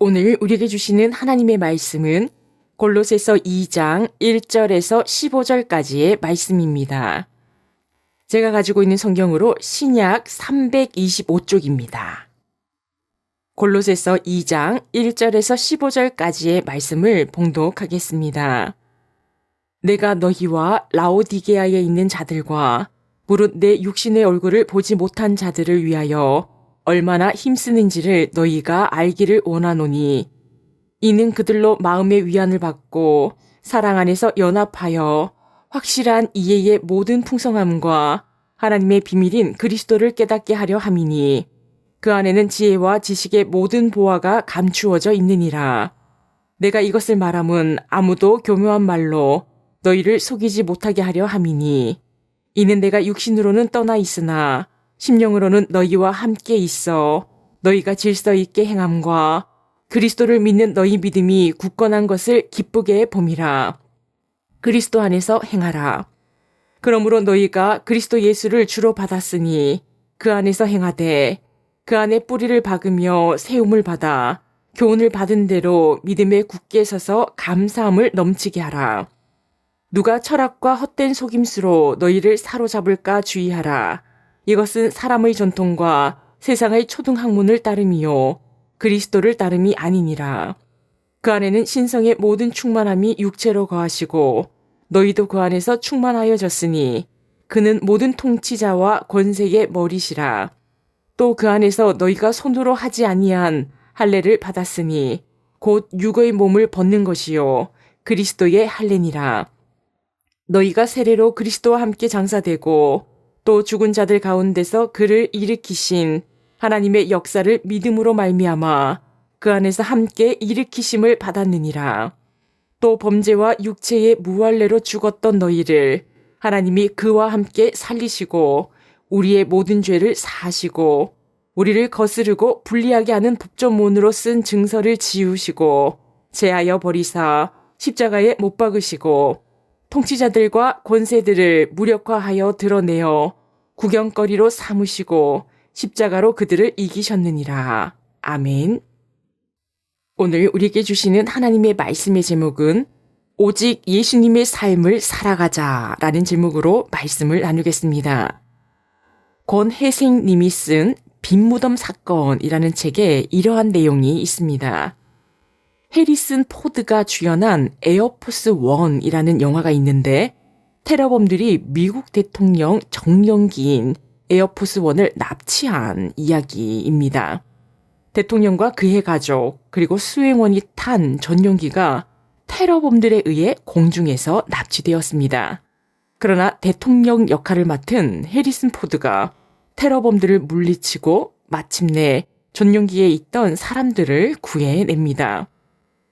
오늘 우리에게 주시는 하나님의 말씀은 골로새서 2장 1절에서 15절까지의 말씀입니다. 제가 가지고 있는 성경으로 신약 325쪽입니다. 골로새서 2장 1절에서 15절까지의 말씀을 봉독하겠습니다. 내가 너희와 라오디게아에 있는 자들과 무릇 내 육신의 얼굴을 보지 못한 자들을 위하여 얼마나 힘쓰는지를 너희가 알기를 원하노니 이는 그들로 마음의 위안을 받고 사랑 안에서 연합하여 확실한 이해의 모든 풍성함과 하나님의 비밀인 그리스도를 깨닫게 하려 함이니 그 안에는 지혜와 지식의 모든 보화가 감추어져 있느니라. 내가 이것을 말함은 아무도 교묘한 말로 너희를 속이지 못하게 하려 함이니 이는 내가 육신으로는 떠나 있으나 심령으로는 너희와 함께 있어 너희가 질서 있게 행함과 그리스도를 믿는 너희 믿음이 굳건한 것을 기쁘게 봄이라. 그리스도 안에서 행하라. 그러므로 너희가 그리스도 예수를 주로 받았으니 그 안에서 행하되 그 안에 뿌리를 박으며 세움을 받아 교훈을 받은 대로 믿음에 굳게 서서 감사함을 넘치게 하라. 누가 철학과 헛된 속임수로 너희를 사로잡을까 주의하라. 이것은 사람의 전통과 세상의 초등학문을 따름이요 그리스도를 따름이 아니니라. 그 안에는 신성의 모든 충만함이 육체로 거하시고 너희도 그 안에서 충만하여졌으니 그는 모든 통치자와 권세의 머리시라. 또 그 안에서 너희가 손으로 하지 아니한 할례를 받았으니 곧 육의 몸을 벗는 것이요 그리스도의 할례니라. 너희가 세례로 그리스도와 함께 장사되고 또 죽은 자들 가운데서 그를 일으키신 하나님의 역사를 믿음으로 말미암아 그 안에서 함께 일으키심을 받았느니라. 또 범죄와 육체의 무할례로 죽었던 너희를 하나님이 그와 함께 살리시고 우리의 모든 죄를 사하시고 우리를 거스르고 불리하게 하는 법조문으로 쓴 증서를 지우시고 제하여 버리사 십자가에 못 박으시고 통치자들과 권세들을 무력화하여 드러내어 구경거리로 삼으시고 십자가로 그들을 이기셨느니라. 아멘. 오늘 우리에게 주시는 하나님의 말씀의 제목은 오직 예수님의 삶을 살아가자라는 제목으로 말씀을 나누겠습니다. 권혜생 님이 쓴 빈무덤 사건이라는 책에 이러한 내용이 있습니다. 해리슨 포드가 주연한 에어포스 1이라는 영화가 있는데 테러범들이 미국 대통령 정령기인 에어포스 1을 납치한 이야기입니다. 대통령과 그의 가족 그리고 수행원이 탄 전용기가 테러범들에 의해 공중에서 납치되었습니다. 그러나 대통령 역할을 맡은 해리슨 포드가 테러범들을 물리치고 마침내 전용기에 있던 사람들을 구해냅니다.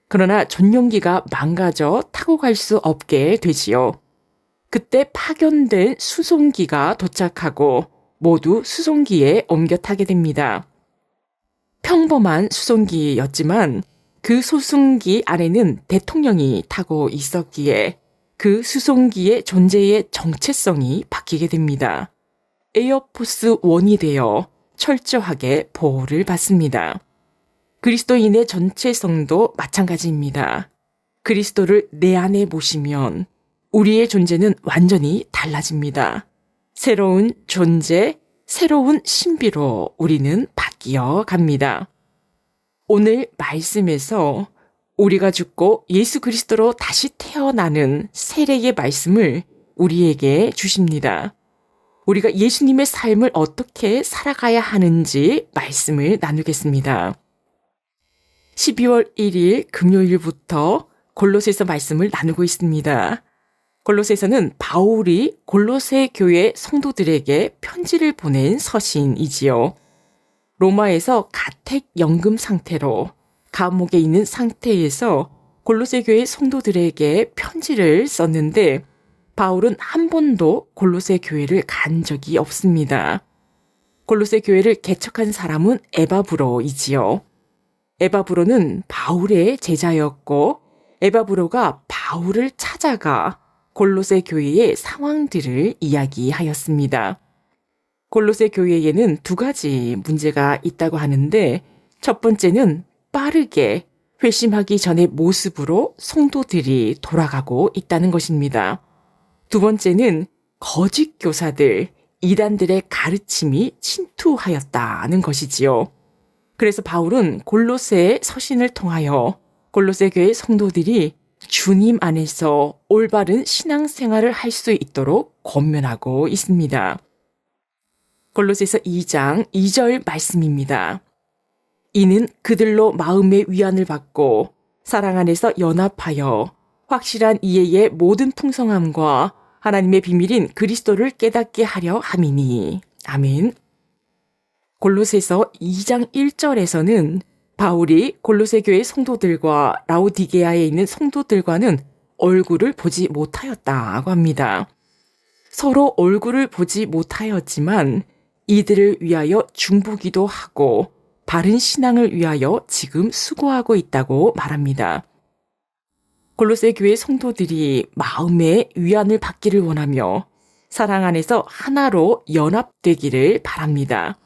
그러나 전용기가 망가져 타고 갈 수 없게 되지요. 그때 파견된 수송기가 도착하고 모두 수송기에 옮겨 타게 됩니다. 평범한 수송기였지만 그 수송기 안에는 대통령이 타고 있었기에 그 수송기의 존재의 정체성이 바뀌게 됩니다. 에어포스 1이 되어 철저하게 보호를 받습니다. 그리스도인의 전체성도 마찬가지입니다. 그리스도를 내 안에 모시면 우리의 존재는 완전히 달라집니다. 새로운 존재, 새로운 신비로 우리는 바뀌어 갑니다. 오늘 말씀에서 우리가 죽고 예수 그리스도로 다시 태어나는 세례의 말씀을 우리에게 주십니다. 우리가 예수님의 삶을 어떻게 살아가야 하는지 말씀을 나누겠습니다. 12월 1일 금요일부터 골로새서 말씀을 나누고 있습니다. 골로새서는 바울이 골로새 교회 성도들에게 편지를 보낸 서신이지요. 로마에서 가택 연금 상태로 감옥에 있는 상태에서 골로새 교회 성도들에게 편지를 썼는데 바울은 한 번도 골로새 교회를 간 적이 없습니다. 골로새 교회를 개척한 사람은 에바브로이지요. 에바브로는 바울의 제자였고 에바브로가 바울을 찾아가 골로새 교회의 상황들을 이야기하였습니다. 골로새 교회에는 두 가지 문제가 있다고 하는데 첫 번째는 빠르게 회심하기 전의 모습으로 성도들이 돌아가고 있다는 것입니다. 두 번째는 거짓 교사들, 이단들의 가르침이 침투하였다는 것이지요. 그래서 바울은 골로새의 서신을 통하여 골로새 교회 성도들이 주님 안에서 올바른 신앙생활을 할 수 있도록 권면하고 있습니다. 골로새서 2장 2절 말씀입니다. 이는 그들로 마음의 위안을 받고 사랑 안에서 연합하여 확실한 이해의 모든 풍성함과 하나님의 비밀인 그리스도를 깨닫게 하려 함이니. 아멘. 골로새서 2장 1절에서는 바울이 골로새 교회 성도들과 라오디게아에 있는 성도들과는 얼굴을 보지 못하였다고 합니다. 서로 얼굴을 보지 못하였지만 이들을 위하여 중보기도 하고 바른 신앙을 위하여 지금 수고하고 있다고 말합니다. 골로새 교회 성도들이 마음의 위안을 받기를 원하며 사랑 안에서 하나로 연합되기를 바랍니다.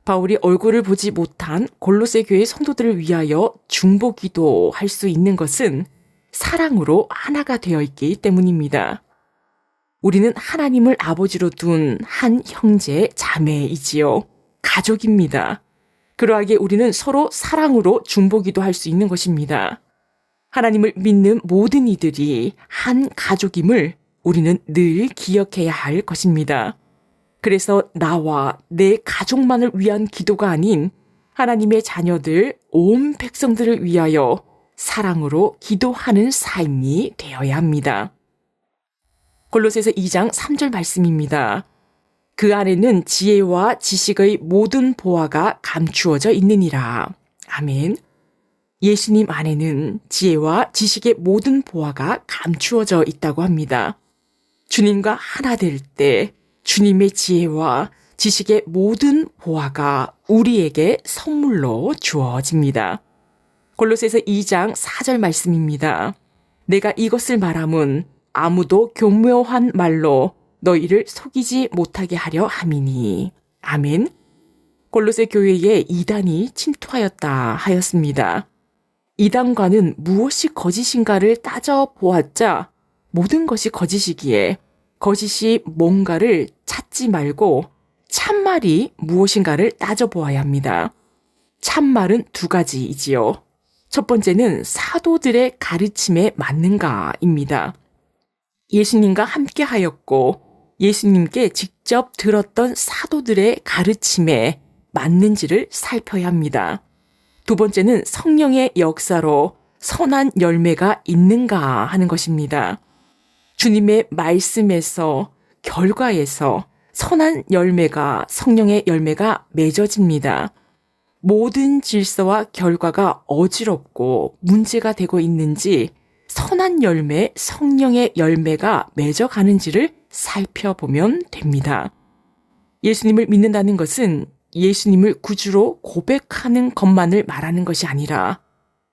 바울이 얼굴을 보지 못한 골로새 교회 성도들을 위하여 중보기도 할 수 있는 것은 사랑으로 하나가 되어 있기 때문입니다. 우리는 하나님을 아버지로 둔 한 형제 자매이지요. 가족입니다. 그러하기에 우리는 서로 사랑으로 중보기도 할 수 있는 것입니다. 하나님을 믿는 모든 이들이 한 가족임을 우리는 늘 기억해야 할 것입니다. 그래서 나와 내 가족만을 위한 기도가 아닌 하나님의 자녀들, 온 백성들을 위하여 사랑으로 기도하는 삶이 되어야 합니다. 골로새서 2장 3절 말씀입니다. 그 안에는 지혜와 지식의 모든 보화가 감추어져 있느니라. 아멘. 예수님 안에는 지혜와 지식의 모든 보화가 감추어져 있다고 합니다. 주님과 하나 될 때 주님의 지혜와 지식의 모든 보화가 우리에게 선물로 주어집니다. 골로새서 2장 4절 말씀입니다. 내가 이것을 말함은 아무도 교묘한 말로 너희를 속이지 못하게 하려 함이니. 아멘. 골로새 교회에 이단이 침투하였다 하였습니다. 이단과는 무엇이 거짓인가를 따져보았자 모든 것이 거짓이기에 거짓이 뭔가를 찾지 말고 참말이 무엇인가를 따져보아야 합니다. 참말은 두 가지이지요. 첫 번째는 사도들의 가르침에 맞는가입니다. 예수님과 함께 하였고 예수님께 직접 들었던 사도들의 가르침에 맞는지를 살펴야 합니다. 두 번째는 성령의 역사로 선한 열매가 있는가 하는 것입니다. 주님의 말씀에서 결과에서 선한 열매가 성령의 열매가 맺어집니다. 모든 질서와 결과가 어지럽고 문제가 되고 있는지 선한 열매, 성령의 열매가 맺어가는지를 살펴보면 됩니다. 예수님을 믿는다는 것은 예수님을 구주로 고백하는 것만을 말하는 것이 아니라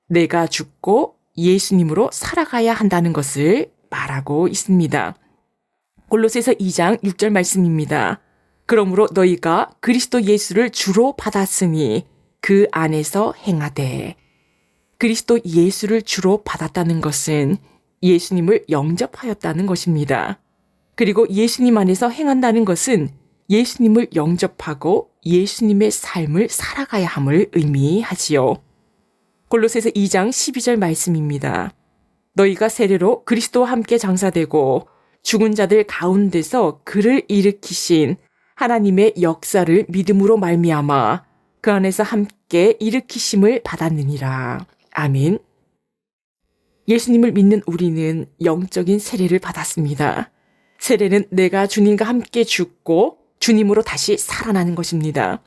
내가 죽고 예수님으로 살아가야 한다는 것을 말하고 있습니다. 골로새서 2장 6절 말씀입니다. 그러므로 너희가 그리스도 예수를 주로 받았으니 그 안에서 행하되. 그리스도 예수를 주로 받았다는 것은 예수님을 영접하였다는 것입니다. 그리고 예수님 안에서 행한다는 것은 예수님을 영접하고 예수님의 삶을 살아가야 함을 의미하지요. 골로새서 2장 12절 말씀입니다. 너희가 세례로 그리스도와 함께 장사되고 죽은 자들 가운데서 그를 일으키신 하나님의 역사를 믿음으로 말미암아 그 안에서 함께 일으키심을 받았느니라. 아멘. 예수님을 믿는 우리는 영적인 세례를 받았습니다. 세례는 내가 주님과 함께 죽고 주님으로 다시 살아나는 것입니다.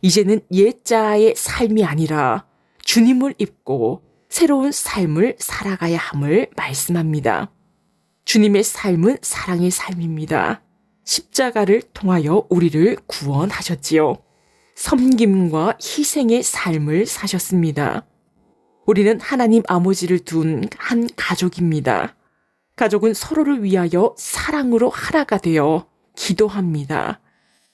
이제는 옛자의 삶이 아니라 주님을 입고 새로운 삶을 살아가야 함을 말씀합니다. 주님의 삶은 사랑의 삶입니다. 십자가를 통하여 우리를 구원하셨지요. 섬김과 희생의 삶을 사셨습니다. 우리는 하나님 아버지를 둔 한 가족입니다. 가족은 서로를 위하여 사랑으로 하나가 되어 기도합니다.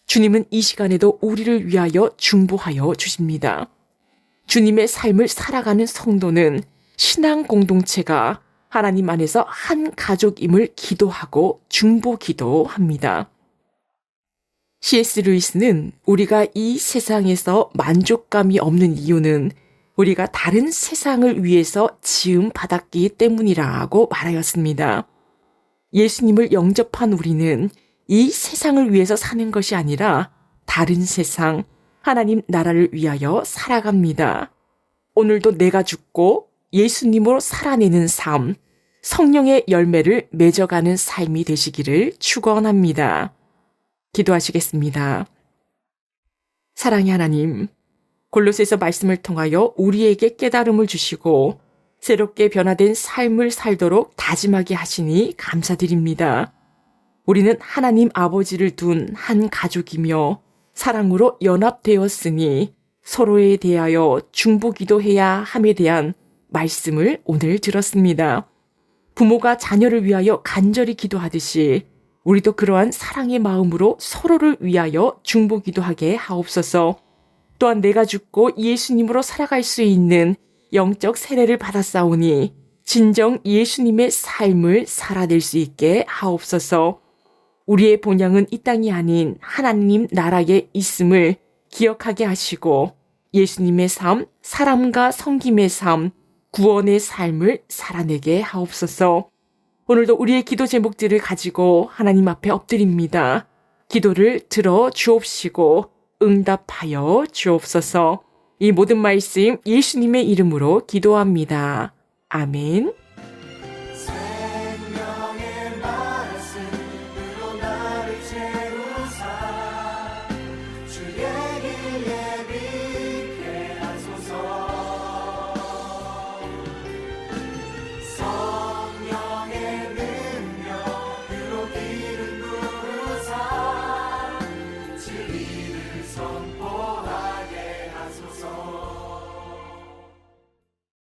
주님은 이 시간에도 우리를 위하여 중보하여 주십니다. 주님의 삶을 살아가는 성도는 신앙 공동체가 하나님 안에서 한 가족임을 기도하고 중보기도합니다. C.S. 루이스는 우리가 이 세상에서 만족감이 없는 이유는 우리가 다른 세상을 위해서 지음 받았기 때문이라고 말하였습니다. 예수님을 영접한 우리는 이 세상을 위해서 사는 것이 아니라 다른 세상, 하나님 나라를 위하여 살아갑니다. 오늘도 내가 죽고 예수님으로 살아내는 삶, 성령의 열매를 맺어가는 삶이 되시기를 축원합니다. 기도하시겠습니다. 사랑의 하나님, 골로새서 말씀을 통하여 우리에게 깨달음을 주시고 새롭게 변화된 삶을 살도록 다짐하게 하시니 감사드립니다. 우리는 하나님 아버지를 둔 한 가족이며 사랑으로 연합되었으니 서로에 대하여 중보기도해야 함에 대한 말씀을 오늘 들었습니다. 부모가 자녀를 위하여 간절히 기도하듯이 우리도 그러한 사랑의 마음으로 서로를 위하여 중보기도하게 하옵소서. 또한 내가 죽고 예수님으로 살아갈 수 있는 영적 세례를 받았사오니 진정 예수님의 삶을 살아낼 수 있게 하옵소서. 우리의 본향은 이 땅이 아닌 하나님 나라에 있음을 기억하게 하시고 예수님의 삶, 사람과 섬김의 삶, 구원의 삶을 살아내게 하옵소서. 오늘도 우리의 기도 제목들을 가지고 하나님 앞에 엎드립니다. 기도를 들어 주옵시고 응답하여 주옵소서. 이 모든 말씀 예수님의 이름으로 기도합니다. 아멘.